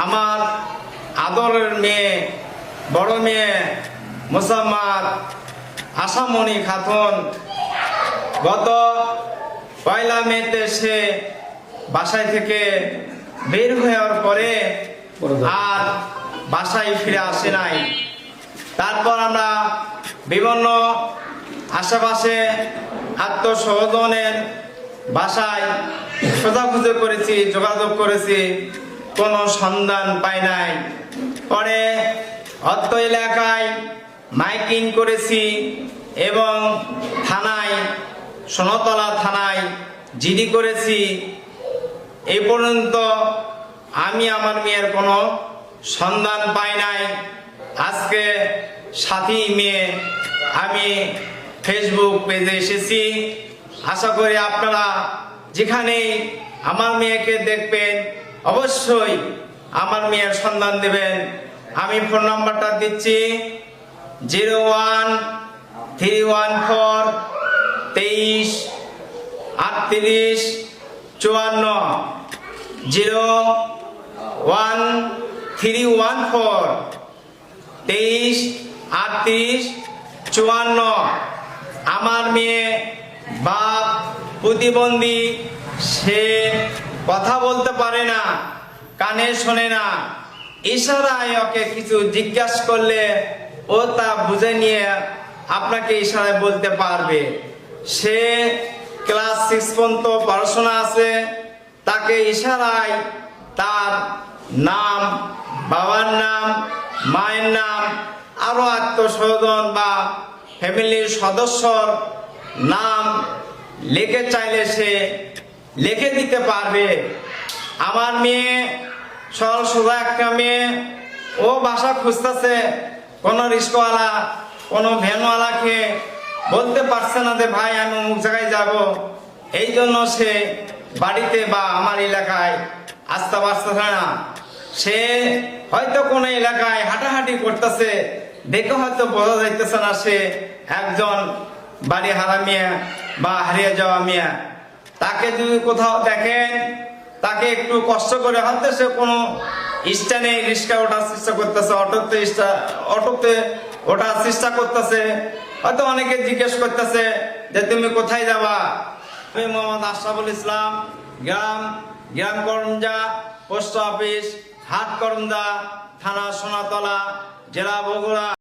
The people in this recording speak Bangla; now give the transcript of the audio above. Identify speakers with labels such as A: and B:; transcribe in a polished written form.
A: আমার আদরের মেয়ে, বড় মেয়ে মোসাম্মদ আশামণি খাতুন গত 1 মেতে সে বাসায় থেকে বের হওয়ার পরে আর বাসায় ফিরে আসে নাই। তারপর আমরা বিভিন্ন আশেপাশে আত্মস্বজনের বাসায় খোঁজাখুঁজি করেছি, যোগাযোগ করেছি, কোনো সন্ধান পাই নাই। পরে অত্র এলাকায় মাইকিং করেছি এবং থানায়, সোনাতলা থানায় জিডি করেছি। এই পর্যন্ত আমি আমার মেয়ের কোনো সন্ধান পাই নাই। আজকে 7ই মে আমি ফেসবুক পেজে এসেছি। আশা করি আপনারা যেখানেই আমার মেয়েকে দেখবেন অবশ্যই আমার মেয়ের সন্ধান দেবেন। আমি ফোন নাম্বারটা দিচ্ছি 01314 23 38 54 01314 23 38 54। আমার মেয়ে বাপ প্রতিবন্ধী, সে কথা বলতে পারে না, কানে শোনে না। ইশারায় ওকে কিছু জিজ্ঞাসা করলে ও তা বুঝে নিয়ে আপনাকে ইশারায় বলতে পারবে। সে ক্লাস 6 পর্যন্ত পড়াশোনা আছে। তাকে ইশারায় তার নাম, বাবার নাম, মায়ের নাম, আরো আত্মস্বজন বা ফ্যামিলির সদস্যর নাম লিখে চাইলে সে লিখে দিতে পারবে। আমার মেয়ে সরল সোজা একটা মেয়ে, ও বাসা খুঁজতেছে, কোনো রিস্কওয়ালা, কোনো ভ্যানওয়ালাকে বলতে পারছে না যে ভাই আমি অমুক জায়গায় যাব। এই জন্য সে বাড়িতে বা আমার এলাকায় আসতে পারতেছে না। সে হয়তো কোনো এলাকায় হাঁটাহাঁটি করতেছে, দেখে হয়তো বোঝা যাইতেছে না সে একজন বাড়ি হারা মেয়ে বা হারিয়ে যাওয়া মেয়ে। তাকে যদি কোথাও দেখেন, তাকে একটু কষ্ট করে হয়তো সে কোনো স্ট্যান্ডে রিক্সা ওঠার চেষ্টা করতেছে, অটোতে ওঠার চেষ্টা করতেছে, হয়তো অনেকে জিজ্ঞেস করতেছে যে তুমি কোথায় যাবা। আমি মোহাম্মদ আশরাফুল ইসলাম, গ্রাম করঞ্জা, পোস্ট অফিস, হাট করঞ্জা, থানা সোনাতলা, জেলা বগুড়া।